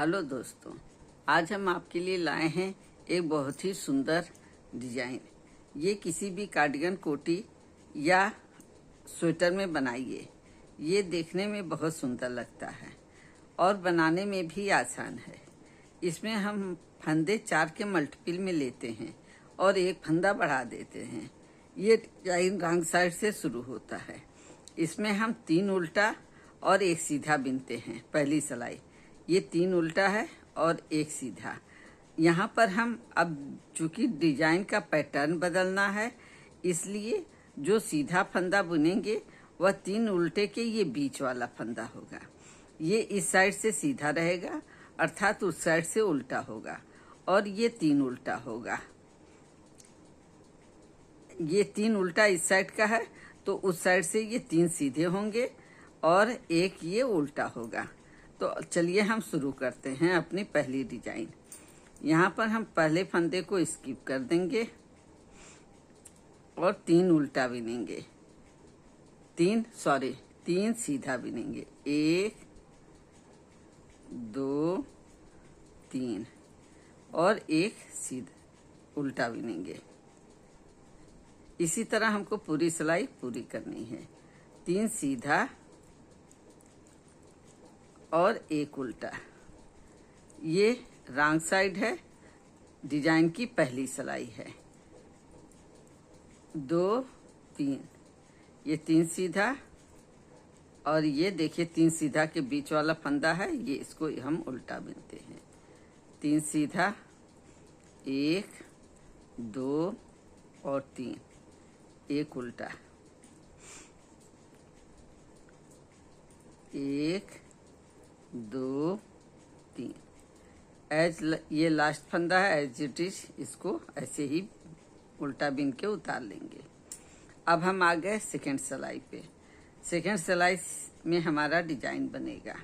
Hello दोस्तों, आज हम आपके लिए लाए हैं एक बहुत ही सुंदर डिजाइन। ये किसी भी कार्डिगन, कोटी या स्वेटर में बनाइए। ये देखने में बहुत सुंदर लगता है और बनाने में भी आसान है। इसमें हम फंदे 4 के मल्टीपल में लेते हैं और एक फंदा बढ़ा देते हैं। ये डिजाइन रॉन्ग साइड से शुरू होता है। इसमें हम 3 उल्टा और एक सीधा बिनते हैं। पहली सिलाई ये 3 उल्टा है और एक सीधा। यहाँ पर हम अब चूंकि डिजाइन का पैटर्न बदलना है, इसलिए जो सीधा फंदा बुनेंगे वह 3 उल्टे के ये बीच वाला फंदा होगा। ये इस साइड से सीधा रहेगा, अर्थात उस साइड से उल्टा होगा, और ये 3 उल्टा होगा। ये 3 उल्टा इस साइड का है तो उस साइड से ये 3 सीधे होंगे और एक ये उल्टा होगा। तो चलिए हम शुरू करते हैं अपनी पहली डिजाइन। यहाँ पर हम पहले फंदे को स्किप कर देंगे और 3 उल्टा बिनेंगे। 3 सीधा बिनेंगे। 1 2 3 और एक सीधा उल्टा बिनेंगे। इसी तरह हमको पूरी सिलाई पूरी करनी है। 3 सीधा और एक उल्टा। ये रॉन्ग साइड है, डिजाइन की पहली सिलाई है। 2 3, ये 3 सीधा और ये देखिए 3 सीधा के बीच वाला फंदा है, ये इसको हम उल्टा बिनते हैं। 3 सीधा, 1 2 और 3, एक उल्टा, 1 2 3। ये लास्ट फंदा है, एज इट इज इसको ऐसे ही उल्टा बिन के उतार लेंगे। अब हम आ गए सेकेंड सिलाई पे। सेकेंड सिलाई में हमारा डिजाइन बनेगा।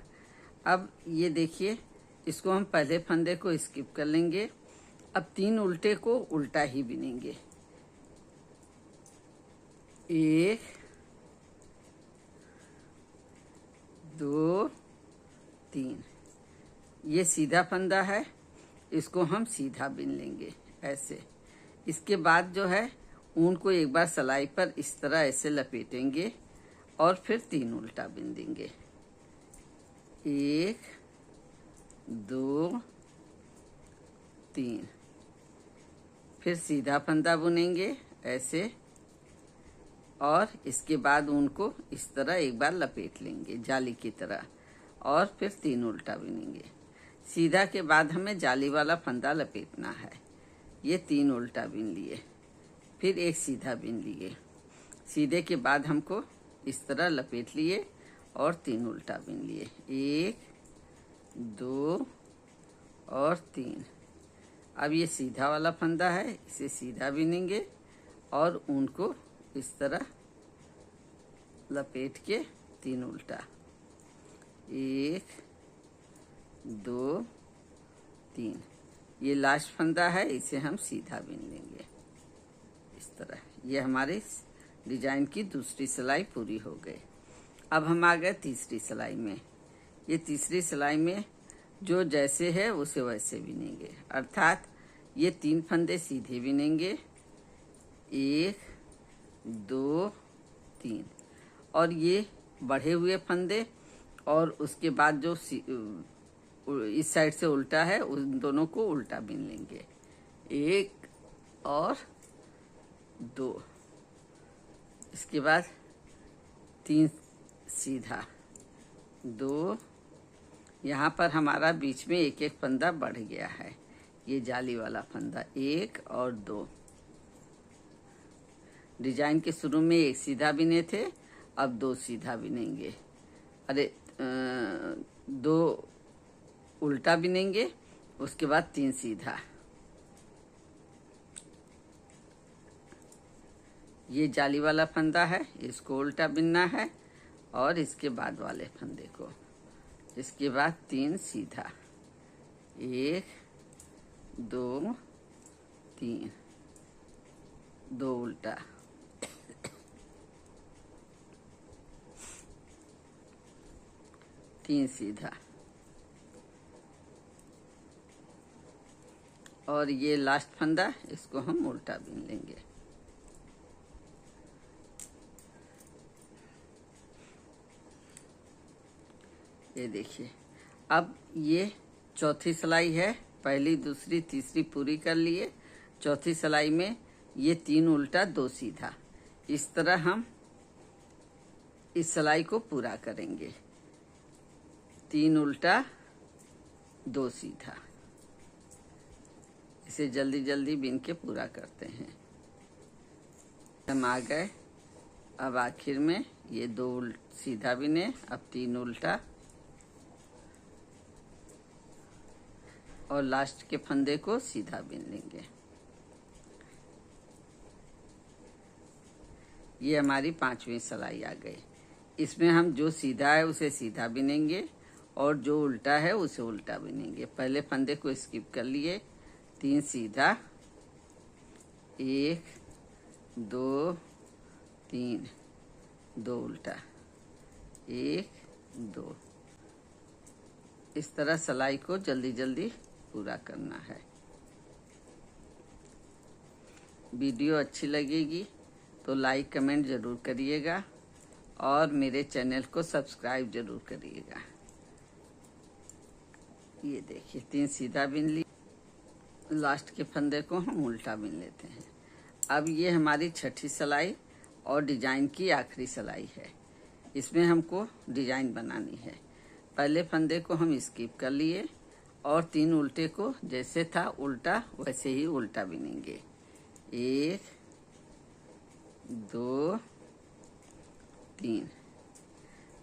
अब ये देखिए, इसको हम पहले फंदे को स्किप कर लेंगे। अब 3 उल्टे को उल्टा ही बिनेंगे। 1 2 3, ये सीधा फंदा है, इसको हम सीधा बिन लेंगे ऐसे। इसके बाद जो है ऊन को एक बार सिलाई पर इस तरह ऐसे लपेटेंगे और फिर 3 उल्टा बिन देंगे। 1 2 3, फिर सीधा फंदा बुनेंगे ऐसे और इसके बाद ऊन को इस तरह एक बार लपेट लेंगे जाली की तरह और फिर 3 उल्टा बिनेंगे। सीधा के बाद हमें जाली वाला फंदा लपेटना है। ये 3 उल्टा बिन लिए, फिर एक सीधा बिन लिए। सीधे के बाद हमको इस तरह लपेट लिए और 3 उल्टा बिन लिए। 1 2 और 3। अब ये सीधा वाला फंदा है, इसे सीधा बिनेंगे और ऊन को इस तरह लपेट के 3 उल्टा। 1 2 3, ये लास्ट फंदा है, इसे हम सीधा बिन लेंगे इस तरह। ये हमारे डिजाइन की दूसरी सिलाई पूरी हो गई। अब हम आ गए तीसरी सिलाई में। ये तीसरी सिलाई में जो जैसे है उसे वैसे बिनेंगे, अर्थात ये 3 फंदे सीधे बिनेंगे। 1 2 3 और ये बढ़े हुए फंदे और उसके बाद जो इस साइड से उल्टा है उन दोनों को उल्टा बिन लेंगे। 1 और 2, इसके बाद 3 सीधा, 2। यहाँ पर हमारा बीच में एक एक फंदा बढ़ गया है, ये जाली वाला फंदा। 1 और 2। डिजाइन के शुरू में एक सीधा बिने थे, अब 2 सीधा बिनेंगे। 2 उल्टा बिनेंगे, उसके बाद 3 सीधा। ये जाली वाला फंदा है, इसको उल्टा बिनना है और इसके बाद वाले फंदे को। इसके बाद 3 सीधा, 1 2 3, 2 उल्टा, 3 सीधा, और ये लास्ट फंदा, इसको हम उल्टा बीन लेंगे। ये देखिए, अब ये चौथी सिलाई है। पहली, दूसरी, तीसरी पूरी कर लिए। चौथी सिलाई में ये 3 उल्टा 2 सीधा, इस तरह हम इस सिलाई को पूरा करेंगे। 3 उल्टा 2 सीधा, इसे जल्दी जल्दी बीन के पूरा करते हैं। हम आ गए अब आखिर में, ये 2 सीधा बीने, अब 3 उल्टा और लास्ट के फंदे को सीधा बीन लेंगे। ये हमारी 5वीं सिलाई आ गई। इसमें हम जो सीधा है उसे सीधा बीनेंगे और जो उल्टा है उसे उल्टा बीनेंगे। पहले फंदे को स्किप कर लिए, 3 सीधा, 1 2 3, 2 उल्टा, 1 2। इस तरह सिलाई को जल्दी जल्दी पूरा करना है। वीडियो अच्छी लगेगी तो लाइक कमेंट जरूर करिएगा और मेरे चैनल को सब्सक्राइब जरूर करिएगा। ये देखिए, 3 सीधा बीन ली, लास्ट के फंदे को हम उल्टा बीन लेते हैं। अब ये हमारी 6ठी सिलाई और डिजाइन की आखिरी सिलाई है। इसमें हमको डिजाइन बनानी है। पहले फंदे को हम स्किप कर लिए और 3 उल्टे को जैसे था उल्टा वैसे ही उल्टा बीनेंगे। 1 2 3।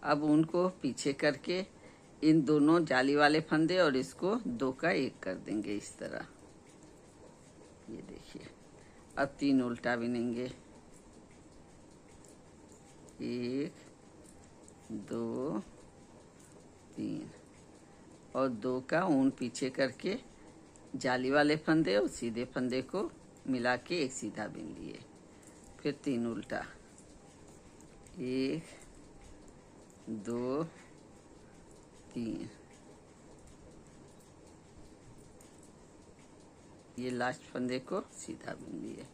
अब उनको पीछे करके इन दोनों जाली वाले फंदे और इसको 2 का 1 कर देंगे इस तरह। ये देखिए, अब 3 उल्टा बीनेंगे। 1 2 3 और 2 का ऊन पीछे करके जाली वाले फंदे और सीधे फंदे को मिला के एक सीधा बीन लिए। फिर 3 उल्टा, 1 2 3। ये लास्ट फंदे को सीधा बीन लिए।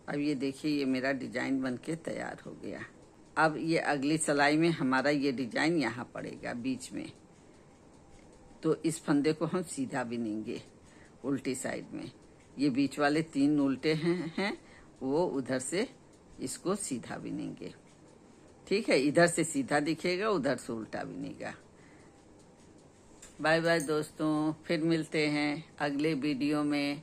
अब ये देखिए, ये मेरा डिजाइन बनके तैयार हो गया। अब ये अगली सिलाई में हमारा ये डिजाइन यहाँ पड़ेगा बीच में, तो इस फंदे को हम सीधा बीनेंगे उल्टी साइड में। ये बीच वाले 3 उल्टे हैं वो उधर से इसको सीधा बीनेंगे। ठीक है, इधर से सीधा दिखेगा, उधर से उल्टा बीनेगा। बाय बाय दोस्तों, फिर मिलते हैं अगले वीडियो में।